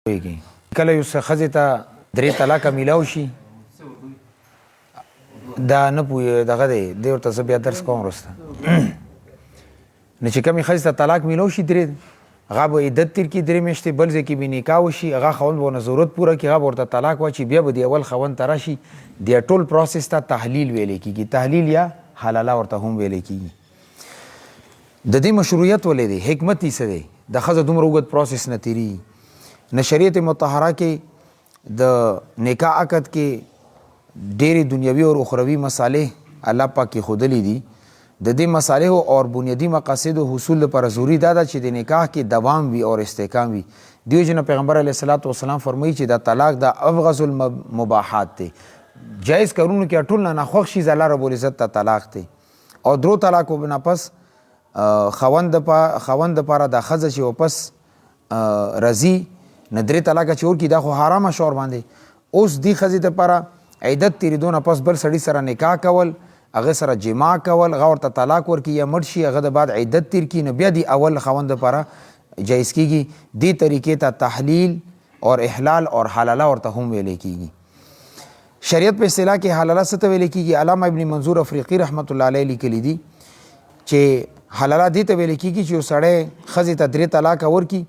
کله یو ښځې ته درې طلاقه میلاو شي دا نه پوهې دغه دی دی ورته زه بیا درس کوم وروسته نو چې کومې ښځې ته طلاق میلاو شي درې هغه به عدت تېر کړي درې میاشتې بل ځای کې به نکاح وشي هغه خاوند به ورنه ضرورت پوره کړي هغه به ورته طلاق واچي بیا به د اول خاوند ته راشي د ټول پروسس ته تحلیل ویلی کېږي تحلیل یا حلاله ورته هم ویلی کېږي د دې مشروعیت ولې دی حکمت یې څه دی د ښځه دومره اوږد پروسس نه تېرېږي نه شریعت مطهره کې د نکاح عقد کې ډېرې دنیوي او اخروي مصالح الله پاک کې ښودلي دي د دې مصالحو اور بنیادي مقاصد او حصول لپاره ضروري دا ده چې د نکاح کې دوام وي او استحکام وي دیو جن پیغمبر علیه الصلاۃ والسلام فرمایي چې دا طلاق د ابغض المباحات دی جایز کارونو کې ټول نه ناخوښ شي الله رب العزت ته طلاق دی او درو طلاقو بنا پس خاوند دپاره دا ښځه چې واپس راځي نه درې طلاقه چې ورکړي دا خو حرامه شور باندې اوس دې ښځې دپاره عدت تېرېدو نه پس بل سړي سره نکاح کول هغه سره جماع کول هغه ورته طلاق ورکړي یا مړ شي هغه د بعد عدت تېر کړي نو بیا د اول خاوند دپاره جایز کېږي دې طریقې ته تحلیل اور احلال اور حلاله ورته هم ویلی کېږي شریعت په اصطلاح کې حلاله څه ته ویلی کېږي علامه ابن منظور افریقي رحمت الله علیه لیکلي دي چې حلاله دې ته ویلی کېږي چې یو سړی ښځې ته درې طلاقه ورکړي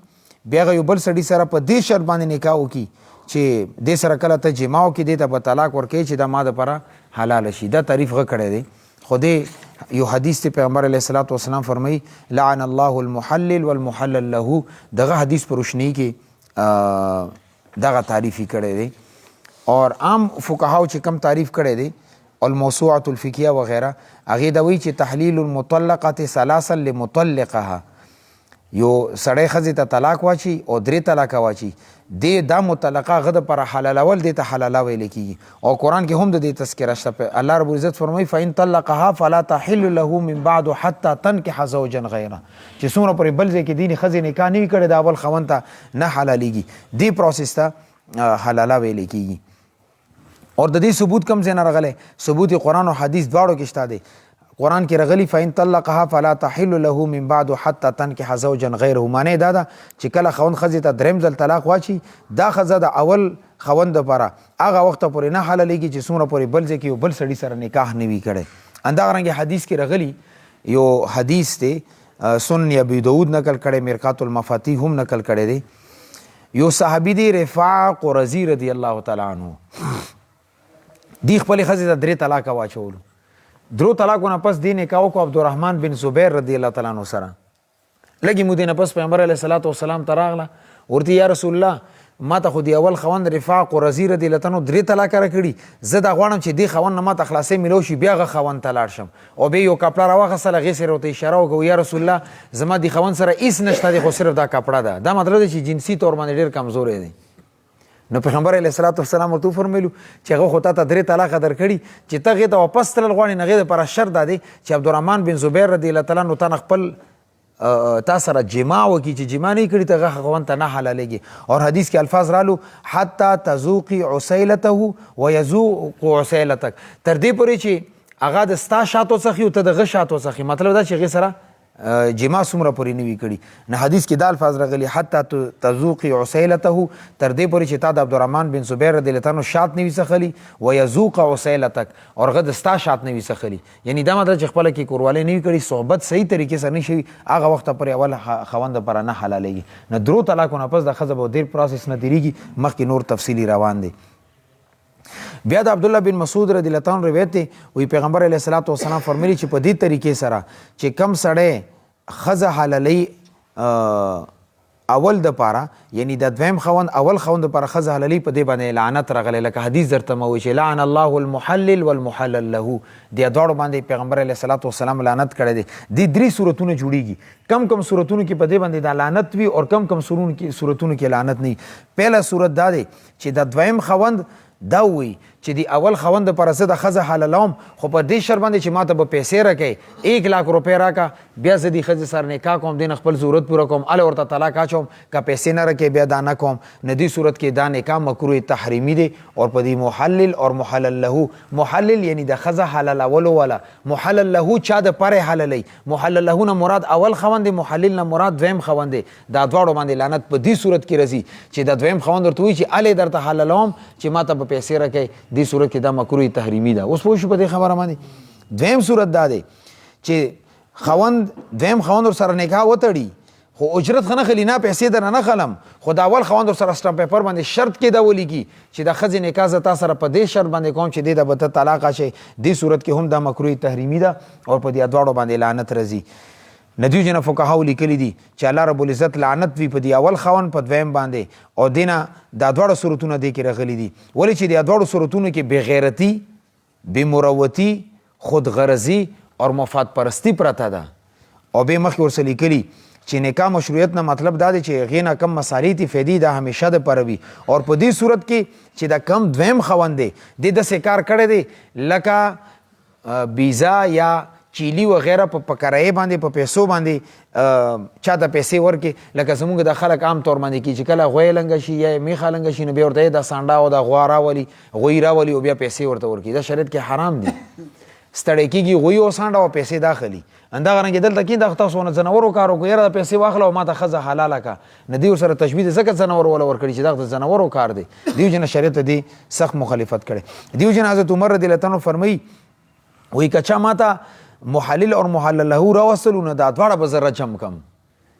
بیا هغه یو بل سړي سره په دې شرط باندې نکاح وکړي چې دې سره کله ته جماع وکړي دې ته به طلاق ورکوي چې دا ما دپاره حلاله شي دا تعریف هغه کړی دی خو دې یو حدیث دی پیغمبر علیه الصلاۃ والسلام فرمایي لعن الله المحلل والمحلل له دغه حدیث په روشنۍ کې دغه تعریف یې کړی دی اور عام فقهاو چې کم تعریف کړی دی الموسوعة الفقهیه وغیره هغې دا وایي چې تحلیل المطلقة ثلاثا لمطلقها یو سړی ښځې ته طلاق واچي او درې طلاقه واچي دې دا مطلقه هغه دپاره حلالول دې ته حلاله ویلی کېږي او قرآن کې هم د دې تذکره شته الله رب العزت فرمایي فإن طلقها فلا تحل له من بعد حتى تنکح زوجا غیره چې څومره پورې بل ځای کې دې ښځې نکاح نه وي کړی د اول خاوند ته نه حلالېږي دې پروسس ته حلاله ویلی کېږي اور د دې ثبوت کم ځای نه راغلی ثبوت قرآن او حدیث دواړو کې شته دی قرآن کې راغلی فإن طلقها فلا تحل له من بعد حتى تنکح زوجا غیره معنی دا ده چې کله خاوند ښځې ته دریم ځل طلاق واچي دا ښځه د اول خاوند دپاره هغه وخته پورې نه حلالېږي چې څومره پورې بل ځای کې یو بل سړي سره نکاح نه وي کړی همدغرانګې حدیث کې راغلی یو حدیث دی سنن ابي داود نقل کړی مرقات المفاتیح هم نقل کړی دی یو صحابي دی رفاع قرظي رضی الله تعالی عنه دی خپلې ښځې ته درې طلاقه واچولو درو طلاقو نه پس دی نکاح وکړو عبدالرحمن بن زبیر رضی الله تعالی عنه سره لږې مودې نه پس پیغمبر علیه الصلاۃ والسلام ته راغله ورته یا رسول الله ما ته خو د اول خاوند رفاع قرظي رضی الله تعالی عنه درې طلاقه راکړي زه دا غواړم چې دې خاوند نه ما ته خلاصۍ میلو شي بیا هغه خاوند ته لاړ شم او بیا یو کپړه راواخیستله هغې سره ورته اشاره وکړو یا رسول الله زما د خاوند سره هېڅ نشته دی خو صرف دا کپړه ده دا مطلب دی چې جنسي طور باندې ډېر کمزوری دی نو پیغمبر علیه الصلاۃ والسلام ورته وفرمیلو چې هغه خو تا ته درې طلاقه درکړي چې ته هغې ته واپس تلل غواړې نو هغې دپاره شرط دا دی چې عبدالرحمن بن زبیر رضی الله تعالی عنه تا نه خپل تا سره جماع وکړي چې جماع نه یې کړي ته هغه خاوند ته نه حلالېږي اور حدیث کې الفاظ رالو حتی تذوقي عسیلته ویذوق عسیلتک تر دې پورې چې هغه د ستا شاتو څخې او ته د هغه شاتو څخې مطلب دا چې هغې سره جماع څومره پورې نه وي کړي نه حدیث کې دا الفاظ راغلي حتی تذوقي عسیلته تر دې پورې چې تا د عبدالرحمن بن زبیر رضی الله عنه شات نه وي څښلي ویذوق عسیلتک اور هغه د ستا شات نه وي څښلي یعنی دا مطلب چې خپله کې کوروالی نه وي کړي صحبت صحیح طریقې سره نه شوي هغه وخته پورې اول خاوند دپاره نه حلالېږي نه درو طلاقو نه پس د ښځه به ډېر پروسس نه تېرېږي مخکې نور تفصیلي روان دی بیا د عبدالله بن مسعود رضی الله عنه روایت دی وی پیغمبر علیه الصلاۃ والسلام فرمیلي چې په دې طریقې سره چې کم سړی ښځه حلالوي اول دپاره یعنی د دویم خاوند اول خاوند دپاره ښځه حلالوي په دې باندې لعنت راغلی لکه حدیث درته مه وایي چې لعن الله المحلل والمحلل له دې دواړو باندې پیغمبر علیه الصلاۃ والسلام لعنت کړی دی دې درې صورتونه جوړیږي کم کم صورتونو کې په دې باندې دا لعنت وي اور کم کم صورتونو کې لعنت نه وي پهله صورت دا دی چې د دویم خاوند دا وایي چې دی اول خوند پر زه د خزه حلالوم خو په دې شر باندې چې ماته به پیسې راکې 1 لاک روپۍ راکا بیا زه دې ښځې سره نکاح کوم دین خپل ضرورت پوره کوم ال ورته طلاق اچوم که پیسې نه راکې بیا دا نه کوم نه دې صورت کې دا نکاح مکروه تحریمی دی او په دې محلل او محلل له محلل یعنی د خزه حلال اول ولا محلل له چا د پره حلالي محلل له نه مراد اول خوند محلل نه مراد دویم خوند دا دواړو باندې لعنت په دې صورت کې راځي چې د دویم خوند ورته وي چې ال درته حلالوم چې ماته په پیسې راکې دې صورت کې دا مکروه تحریمی ده. اوس پوه شو په دې خبره باندې دویم صورت دا دی چې خوند دویم خوند سره نکاح وتړي خو اجرت خنه خلی نه پیسې در نه خلم خو دا اول خوند سره سټامپ پیپر باندې شرط کې دا ولیکي چې د خځې نکاح زتا سره په دې شرط باندې کوم چې د بته طلاق شي دې صورت کې هم دا مکروه تحریمی ده او په دې دواړو باندې لعنت راځي. ندیو جن فقهاو لیکلی دي چې الله رب العزت لعنت وی په دی اول خوان په دویم باندې او دینه دا دواړه صورتونه دی کې راغلي دي ولی چې دا دواړه صورتونه کې بغیرتی بمروتی خودغرضی او مفاد پرستی پرته ده او به مخ ورسره لیکلی چې نکاح مشروعیت نه مطلب دا دی چې غینا کم مصالحې تی فیدی دا همیشه د پروي او په دې صورت کې چې دا کم دویم خوان دی د سکار کړي دی لکه ویزا یا چیلی و غیره په پکرای باندې په پیسو باندې چا ته پیسې ورکې لکه زموږ د خلک عام طور باندې کې چې کله غوی لنګ شي یا میخه لنګ شي نو بیا ورته د سانډا او د غوا راولي غوی راولي او بیا پیسې ورته ورکې دا شریعت کې حرام دي ستړی کېږي غوی او سانډا او پیسې داخلي همدغه رنګې دلته کې د تاسو نه ځناورو کار وکړو یاره د پیسې واخله او ما ته ښځه حلاله که نه دې ورسره تشبیه ځکه ځناور وله ورکړي چې دغه د ځناورو کار دی دیو جنه شریعت دې سخت مخالفت کړی دیو جنه حضرت عمر رضی الله عنه فرمایي وایي که چا ماته محلل اور محلل له راوصلونه دا دواړه به ذره جمع کم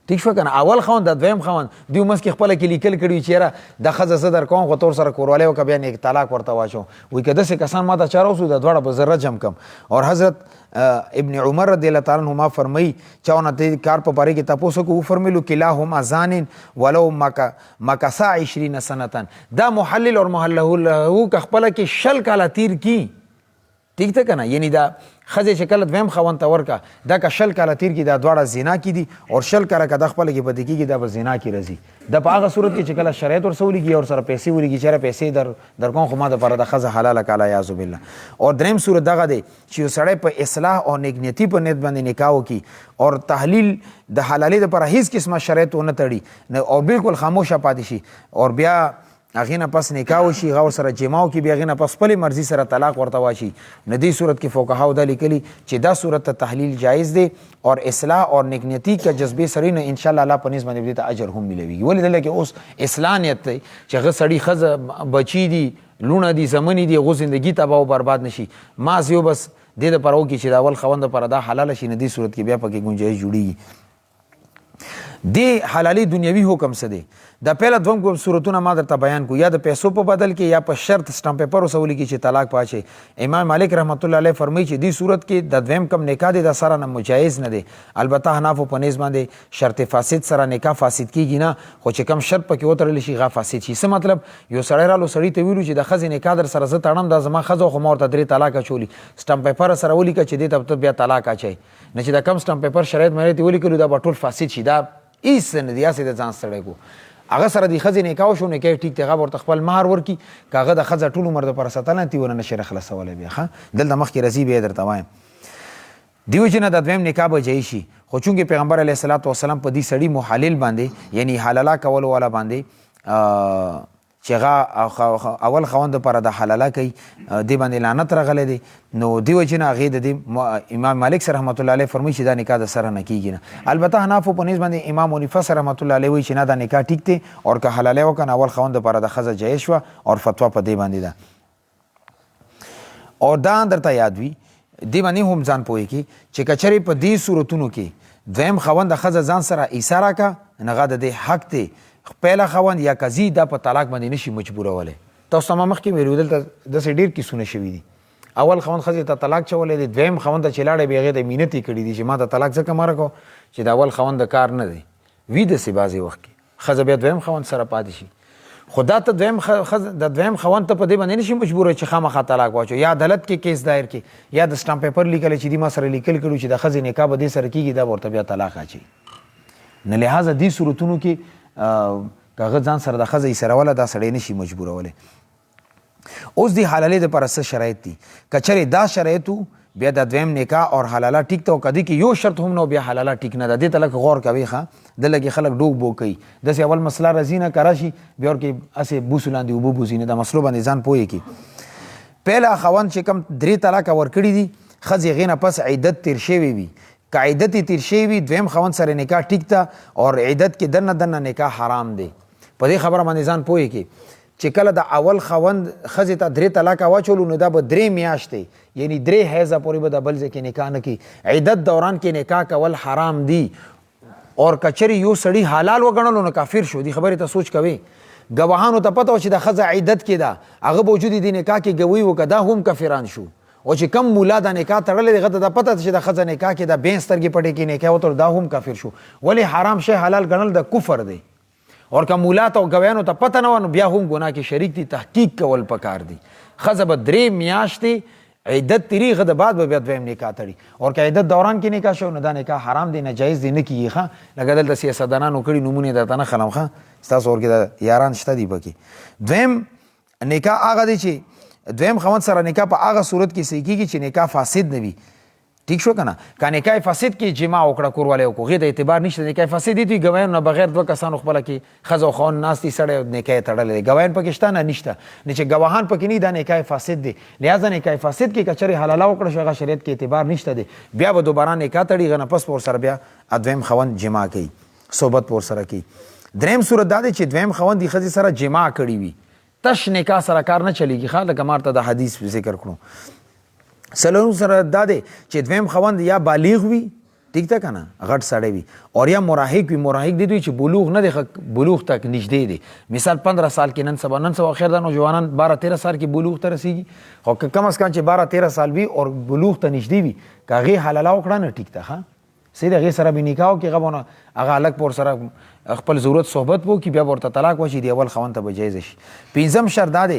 ٹھیک شو کنه اول خوند د دویم خوند دیو مس کې خپل کې لیکل کړي چې را د خزه صدر کوم خو تور سره کورواله او بیا نه طلاق ورته واچو وای کده سه کسان ماته چارو سو د دواړه به ذره جمع کم اور حضرت ابن عمر رضی الله تعالی عنہما فرمای چاونه ته کار په پاره کې تاسو کو فرمایلو کلاهم ازان ولو مکسا 20 سنتن دا محلل اور محلل له خپل کې شل کاله تیر کی ٹھیک ته کنه یعنی دا خزه شکل دویم خوان ته ورکا دا که شل کاله تیر کی دا دواړه زنا کی دي او شل کاله که د خپل کې بد کیږي دا به زنا کی راځي د په هغه صورت کې چې کله شریعت ورسولېږي او سره پیسې ولېږي چې پیسې در کوم خو ما د پر د خزه حلاله کاله یعذ بالله او دریم صورت دغه دی چې سړی په اصلاح او نیکنیتی په نیت باندې نکاح وکي او تحلیل د حلالۍ لپاره هیڅ قسمه شرایط ونه تړي او بالکل خاموشه پاتې شي او بیا هغې نه پس نکاح وشي هغه ورسره جماع وکړي بیا هغې نه پس خپلې مرضي سره طلاق ورته واچي نو دې صورت کې فقهاو دا لیکلي چې دا صورت ته تحلیل جایز دی اور اصلاح اور نیکنیتی که جذبې سړي نه انشاءالله الله په نسبت باندې دې ته اجر هم ملويږي ولې دلته کې اوس اصلاح نیت دی چې هغه سړي ښځه بچي دي لونه دي زمنې دي هغو زندګي تباه او برباد نه شي ماز یو بس دې دپاره وکړي چې د اول خوند دپاره دا حلاله شي نو دې صورت کې بیا پکې گنجایش جوړېږي دې حلالي دنیوي حکم څه دی د پهله دوم کوم صورتونه ما درته بیان کو یا د پیسو په بدل کې یا په شرط سټامپ پیپر وسولي کې چې طلاق پاچي امام مالک رحمت الله علیه فرمایي چې دې صورت کې د دویم کم نکاح دی د سره نه مجایز نه دی البته حناف په نسبت باندې شرط فاسد سره نکاح فاسد کیږي نه خو چې کم شرط پکې وترل شي غا فاسد شي څه مطلب یو سړی رالو سړی ته ویلو چې د خزې نکاح در سره زه تړم دا زما خزه خو ما ورته درې طلاق اچولي سټامپ پیپر سره ولیکه چې دې ته بیا طلاق اچي نه چې د کم سټامپ پیپر شرایط مې ته ولیکلو دا ټول فاسد شي دا ایس نه دی اسې د ځان سړی کو هغه سره د خزې نکاح شو نکاح ټیک ته ورته خپل مہر ورکی کاغه د خزه ټول عمر د پر ساتنه تی ورنه شر خلاصوله بیا ښه دلته مخ کې رضی به درته وایم دیو چې نه د دویم نکاح به جای شي خو چونکې پیغمبر علیه الصلاۃ والسلام په دې سړی محلل باندې یعنی حلاله کول والا باندې چې هغه اول خوند پر د حلاله کوي دی باندې لعنت راغلی دی نو دیو چې نه هغې د امام مالک سره رحمت الله علیه فرمایي چې دا نکاح د سره نه کېږي نه البته حنافو په نسبت باندې امام حنیفه سره رحمت الله علیه وایي چې نه دا نکاح ټیک دی او که حلاله وکړه اول خوند پر د ښځه جایز شوه او فتوا په دې باندې ده او دا درته یاد وي دې باندې هم ځان پوهې کې چې که چېرې په دې صورتونو کې دویم خوند د ښځه ځان سره ایسا راکړه نو هغه د دې حق دی پهله خوند یا قضی دا په طلاق باندې نشي مجبورولی تاسو ته ما مخکې ویلي دلته داسې ډېر کیسونه شوي دي اول خوند ښځې ته طلاق چولی دی دویم خوند ته چې لاړی بیا هغې ته مینت یې کړي دي چې ما ته طلاق ځکه مه راکړو چې د اول خوند د کار نه دی وي داسې بعضې وخت کې ښځه بیا دویم خوند سره پاتې شي خو دا ته د دویم خوند ته په دې باندې نشي مجبوروي چې خامخا طلاق واچو یا عدالت کې کیس دایر کې یا د سټامپ پیپر لیکلی چې دې ما سره لیکل کړي چې د ښځې نکاح به دې سره کېږي دا به ورته بیا طلاق اچوي نه لحاظه دې صورتونو کې که هغه ځان سره د ښځه ایسروله دا سړی نشي مجبورولی اوس دی حلالې دپاره څه شرایط دي؟ که چېرې دا شرایط و بیا د دویم نکاح اور حلاله ټیک ته او که دې کې یو شرط هم نو بیا حلاله ټیک نه ده. دې ته لږ غور کوئ ښه. دلته کې خلک ډوک بوک کوي داسې اول مسله راځي نه که راشي بیا ورکې هسې بوسو لاندې اوبه بوسي نه. د مسلو باندې ځان پوهې کړي. پهله خاوند چې کوم 3 طلاقه ورکړي دي ښځې هغې نه پس عدت تیر شوی وي. که عدت یې تیر شوی وي دویم خاوند سره نکاح ټیک ته اور عدت کې دننه نکاح حرام دی. په دې خبره باندې ځان پوهې کړي چې کله د اول خوند ښځې ته 3 طلاقه واچولو نو دا به 3 میاشتې یعنی 3 حیضه پورې به د بل ځای کې نکاح نه کوي. عدت دوران کې نکاح کول حرام دي. اور کچری یو سړی حلال وګڼلو نو کافر شو. دی خبرې ته سوچ کوي. ګواهانو ته پته و چې د ښځه عدت کې ده هغه باوجود د نکاح کې ګوی وکړه دا هم کافران شو. او چې کم مولا د نکاح تړلی دی هغه ته دا پته چې د ښځه نکاح کې د بین سترګې پټې کې نکاح وتړو دا هم کافر شو. ولې حرام شی حلال ګڼل د کفر دی. اور که مولا ته او ګویانو ته پته نه وه نو بیا هم ګناه کې شریک دي. تحقیق کول پکار دي. ښځه به 3 میاشتې عدت تیری غد بعد به بیا دویم نکاح تړي. اور که عدت دوران کې نکاح شو نو دا نکاح حرام دی ناجایز دی نه کیږي. ښه لکه دلته سیاستدانانو کړي نومونه درته نه خلم. ښه ستاسو ور کې د یاران شته دي پکې. دویم نکاح هغه دی چې دویم خاوند سره نکاح په هغه صورت کې صحیح کیږي چې نکاح فاسد نه وي. ټیک شو کنه. که نکاح فاسد کې جما وکړه کوروالی وکړو هغې ته اعتبار نشته. نکاح فاسد دي ګواین نه بغیر 2 کسانو خپله کې ښځه او خاوند ناست دي سړی نکاح یې تړلی دی ګواین پکې شته نه نشته نه چې ګواهان پکې نه دا نکاح فاسد دی. لہذا نکاح فاسد کې که چېرې حلاله وکړه شو هغه شریعت کې اعتبار نشته دی. بیا به دوباره نکاح تړي هغه نه پس په ورسره بیا دویم خاوند جما کوي صحبت په ورسره کوي. دریم صورت دا دی چې دویم خاوند د ښځې سره جما کړي وي. تش نکاح سره کار نه چلیږي. ښه لکه ما ورته د حدیث ذکر کړو. سلام سره دا دی چې دویم خاوند یا بالغ وي ټیک ده کنه غټ سړی وي اور یا مراهق وي. مراهق دی چې بلوغ نه دی بلوغ تک نږدې دی. مثال 15 سال کې نن سبا خیر دا نوجوانان 12-13 سال کې بلوغ ته رسیږي. خو کم از کم چې 12-13 سال وي اور بلوغ ته نږدې وي که هغې حلاله وکړه نه ټیک ده. ښه صحیح د هغې سره به نکاح وکړي هغه هلک په ورسره خپل ضرورت صحبت وکړي بیا به ورته طلاق وشي د اول خاوند ته به جایزه شي. 5م شرط دا دی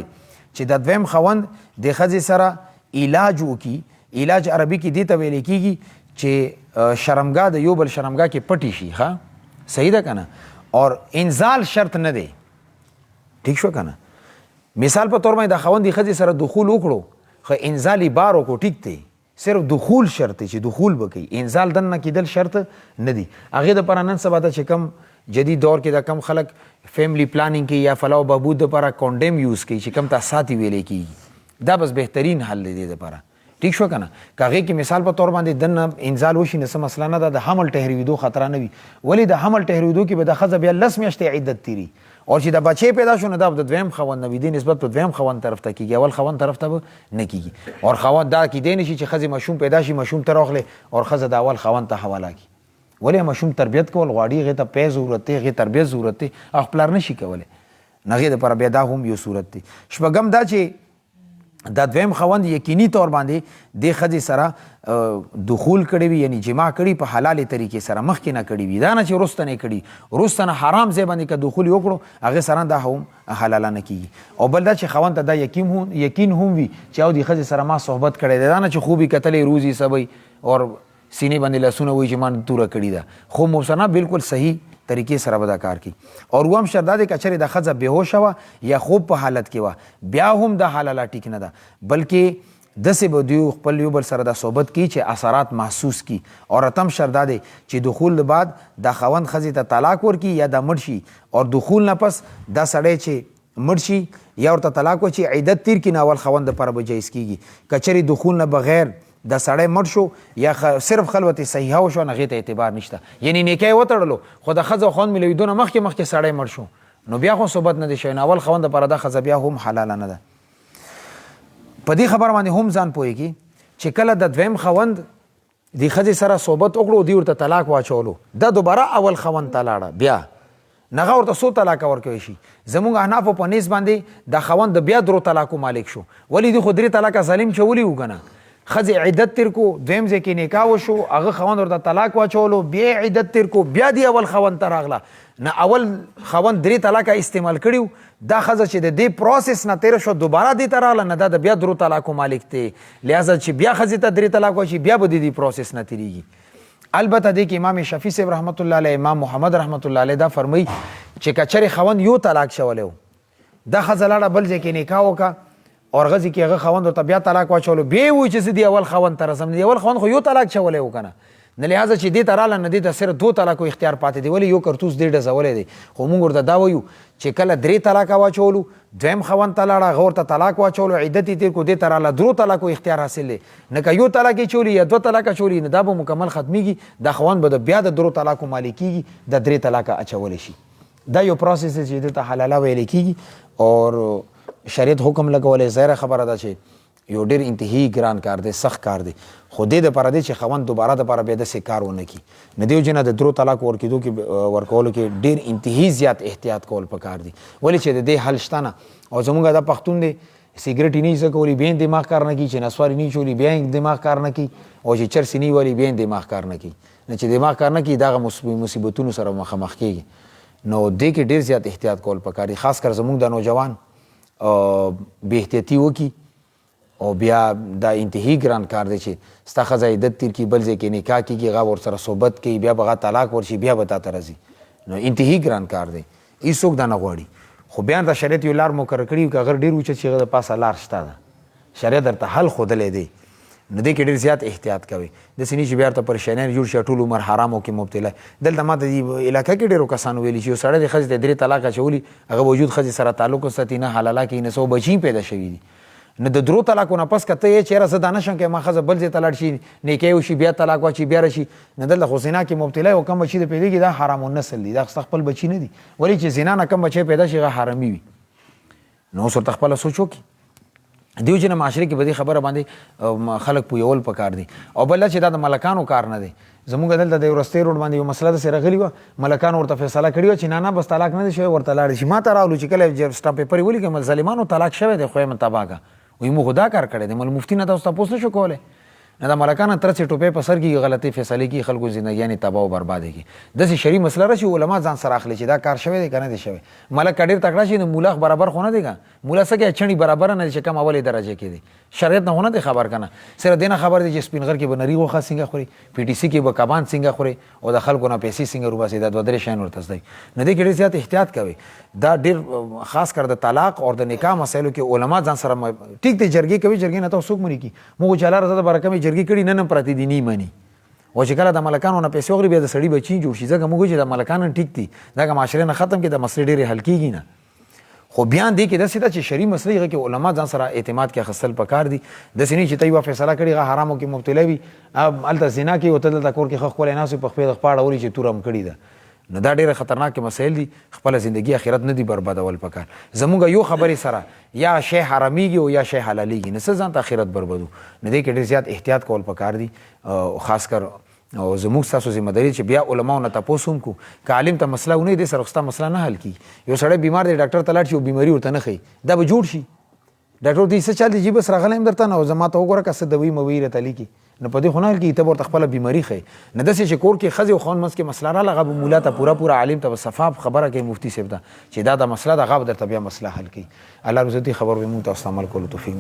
چې د دویم خاوند د ښځې سره علاج وکي. علاج عربي کې دې ته ویل کېږي چې شرمګاه د یو بل شرمګاه کې پټي شي. ښه صحیح ده کنه. اور انزال شرط نه دی. ټیک شو کنه. مثال په تور باندې د خاوند د ښځې سره دخول وکړو خو انزال یې بار وکړو ټیک دی. صرف دخول شرط دی چې دخول به کوي. انزال دننه کېدل شرط نه دی. هغې دپاره نن سبا ته چې کم جدید دور کې دا کم خلک فیملی پلانینګ کې یا فلاح و بهبود دپاره کونډم یوز کوي چې کم ته ساتي ویلی کېږي. دا بس بهترین حل دی دې دپاره. ټیک شو کنه. که هغې کې مثال په طور باندې دننه انزال وشي نه څه مسله نه ده. د حمل ټهرویدو خطره نه وي. ولې د حمل ټهرویدو کې به د ښځه بیا 10 میاشتې عدت تیري اور چې د بچې پیدا شو نه دا د دویم خاوند نه وي. دې نسبت په دویم خاوند طرف ته کېږي اول خاوند طرف ته به نه کېږي. اور خاوند دا کیدی نه شي چې ښځې ماشوم پیدا شي ماشوم ته راغلی اور ښځه د اول خاوند ته حواله کړي. ولې ماشوم تربیت کول غواړي هغې ته پی ضرورت دی هغې تربیت ضرورت دی او پلار نه شي کولی. هغې دپاره بیا دا هم یو صورت دی. 6م دا چې د دویم خاوند یقیني طور باندې د ښځې سره دخول کړی وي یعنی جما کړي په حلالې طریقې سره مخکې نه کړي وي. دا نه چې وروسته نه کړي وروسته نه حرام ځای باندې که دخول وکړو هغې سره دا هم حلاله نه کېږي. او بل دا چې خاوند ته دا یقین هم وي چې او د ښځې سره ما صحبت کړی دی. دا نه چې خوب یې کتلی روزي سبی اور سینې باندې لاسونه وایي چې ما توره کړي ده. خوب مبصره بالکل صحیح طریقې سره به دا کار کوي. اور اووم شرط دا دی که چېرې د ښځه بېهوشه وه یا خوب په حالت کې وه بیا هم د حلاله ټیک نه ده بلکې داسې به دوی خپل یو بل سره د صحبت کوي چې اثرات محسوس کړي. اور 8م شرط دا دی چې دخول بعد د خاوند ښځې ته طلاق ورکړي یا د مړ شي اور دخول نه پس دا سړی چې مړ شي یا ورته طلاق وچی عدت تیر کړي نه اول خاوند دپاره به جایز کېږي. که چېرې دخول نه بغیر د سړی مړ شو یا صرف خلوت صحیحه وشو نه هغې ته اعتبار نشته. یعنی نکاح یې وتړلو خو د ښځه او خاوند ملویدو نه مخکې سړی مړ شو نو بیا خو صحبت نه دی شوی. اول خاوند دپاره دا ښځه بیا هم حلاله نه ده. په دې خبره باندې هم ځان پوهېږي چې کله د دویم خاوند د ښځې سره صحبت وکړو دوی ورته طلاق واچولو دا دوباره اول خاوند ته لاړه بیا نغه ورته څو طلاقه ورکوی شي. زمونږ احنافو په نیز باندې د خاوند د بیا 3 طلاقو مالک شو. ولې دوی خو 3 طلاقه ظالم چولی و که نه. ښځې عدت تیر کو دویم ځای کې نکاح وشو هغه خاوند ورته طلاق واچولو بیا عدت تیر کو بیا دی اول خاوند ته راغله نه اول خاوند 3 طلاقه استعمال کړي دا ښځه چې د دې پروسس نه تېره شو دوباره دې ته راغله نه دا د بیا 3 طلاقو مالک دی. لہذا چې بیا ښځې ته 3 طلاق وشي بیا به د دې پروسس نه تېرېږي. البته دې کې امام شفیع صاحب رحمت الله علیه امام محمد رحمت الله علیه دا فرمایي چې که چېرې خاوند یو طلاق شولی و دا ښځه لاړه بل ځای کې نکاح وکړه او غزي کې هغه خوند ته بیا طلاق واچولو بیا وایي چې زه د اول خوند ته رسم د اول خوند خو یو طلاق چولی و که نه نه لحاظه چې دې ته راله نه دې ته صرف دو طلاقو اختیار پاتې دی ولې یو کرتوس دې ډزولی دی خو موږ ورته دا وایو چې کله 3 طلاقه واچولو دویم خوند ته لاړه هغه ورته طلاق واچولو عدت یې تېر کړو دې ته راله 3 طلاقو اختیار حاصل دی نه که یو طلاق یې چولي یا 2 طلاقه چولي نه دا به مکمل ختمیږي دا خوند به بیا د 3 طلاقو مالک کېږي د 3 طلاقه اچولی شي دا یو پروسس دی چې دې ته حلاله ویلی کېږي او شریعت حکم لګولی ظاهره خبره ده چې یو ډېر انتهایی ګران کار دی سخت کار دی خو دې دپاره دی چې خاوند دوباره دپاره بیا داسې کار ونه کړي نه دې وجې نه د 3 طلاق ورکولو کې ډېر انتهایی زیات احتیاط کول پکار دي ولې چې د دې حل شته نه او زمونږ دا پښتون دی سیګریټ یې نه څه کولی بیا دماغ کار نه کوي چې نسواري نه چولي بیا دماغ کار نه کوي او چې چرسي نه ولي بیا دماغ کار نه کوي نه چې دماغ کار نه کوي دغه مصیبتونو سره مخامخ کېږي نو دې کې ډېر زیات احتیاط کول پکار دي خاص کر زمونږ د نوجوان بې احتیاطي وکړي او بیا دا انتهایی ګران کار دی چې ستا ښځه عدت تېر کړي بل ځای کې نکاح کېږي هغه ورسره صحبت کوي بیا به هغه طلاق ورشي بیا به تا ته راځي نو انتهایی ګران کار دی هېڅوک دا نه غواړي خو بیا د شریعت یو لار مقرر کړي که اگر ډېر اوچت شي هغه د پاسه لار شته ده شریعت درته حل ښودلی دی نو دې کې ډېر زیات احتیاط کوئ داسې نه چې بیا ورته پریشانیان جوړ شي ټول عمر حرامو کې مبتلا ټولته ما د دې علاقه کې ډېرو کسانو ویلي چې یو سړی د ښځې ته 3 طلاق اچولي هغه باوجود ښځې سره تعلق وساتي نه حلاله کوي نه څه بچي پیدا شوي دي نو د 3 طلاقو نه پس که ته یې چېرې زه دا نه شم که ما ښځه بل ځای ته لاړ شي نیکۍ وشي بیا طلاق واچي بیا راشي نه دلته خو زنا کې مبتلا او کم بچي د پیدا کېږي دا حرام النسل دي دا ستا خپل بچي نه دي ولې چې زنا نه کم بچی پیدا شي هغه حرامي وي نو اوس ورته خپله سوچ وکړي دې وجې نه معاشرې کې به دې خبره باندې خلک پویول پکار دي او بل چې دا د ملکانو کار نه دی زموږ دلته د ورستۍ روډ باندې یو مسله داسې راغلې وه ملکانو ورته فیصله کړې وه چې نه بس طلاق نه دی شوی ورته لاړ شي ما ته راغلو چې کله سټامپ پیپر یې ولیکم ظالمانو طلاق شوی دی خو یې تباه کړه وایي موږ خو دا کار کړی دی مفتي نه تاسو تپوس نه شو کولی نه دا ملکانو ترڅې ټوپۍ په سر کېږي غلطۍ فیصلې کېږي خلکو زندګیانې تباه او بربادې کړي داسې شرعي مسله راشي علما ځان سره اخلي چې دا کار شوی دی که نه دی شوی ملک که ډېر تکړه شي نو مولا برابر خو نه دی که مولا څه کوي چڼي برابره نه دی چې کم اولې درجې کې دی شریعت نه خو نه دی خبر که نه صرف دې نه خبر دی چې سپین غر کې به نري غوښه څنګه خوري پی ټي سي کې به کبان څنګه خوري او د خلکو نه پیسې څنګه روباسي دا 2-3 شیان ورته زده نو دې کې ډېر زیات احتیاط کوئ دا ډېر خاص کر د طلاق او د نکاح مسایلو کې علما ځان سره ټیک دی جرګې کوي جرګې نه ته څوک مني کي موږ چې الله رضا د برکه مې جرګې کړي نه پراته دي نه مني او چې کله د ملکانو نه پیسې وغړي بیا د سړي بچي جوړ شي ځکه موږ چې د ملکانو ټیک دي دا که معاشرې نه ختم کړي د مسلې ډېرې حل کېږي نه خو بیا دې کې داسې ده چې شرعي مسلې هغه کې علما ځان سره اعتماد کې اخیستل پکار دي داسې نه چې ته یوه فیصله کړې هغه حرامو کې مبتلا وي هلته زنا کوي او ته دلته کور کې ښه ښکلی ناست وي په خپې د خپه اړولي چې توره هم کړې ده نو دا ډېره خطرناک مسایل دي خپله زندګي آخرت نه دي بربادول پکار زموږ یو خبرې سره یا شی حرامېږي او یا شی حلالېږي نه څه ځان ته آخرت بربادو نو دې کې ډېر زیات احتیاط کول پکار دي خاص کر او زموږ ستاسو ذمه داري چې بیا علماو نه تپوس هم کړو که عالم ته مسله ونه وي دې سره خو ستا مسله نه حل کېږي یو سړی بیمار دی ډاکټر ته لاړ شي او بیماري ورته نه ښایي دا به جوړ شي ډاکټر ته څه چل دی چې بس راغلی یم درته نه او زما ته وګوره که څه دوی موی راته لیکي نو په دې خو نه حل کېږي ته به ورته خپله بیماري ښایي نه داسې چې کور کې ښځې او خاوند منځ کې مسله راغله هغه به مولا ته پوره عالم ته به صفا خبره کوي مفتي صاحب ته چې دا د مسله ده هغه به درته بیا مسله حل کوي الله روزتي خبر به مونږ تاسو ته عمل کولو توفیق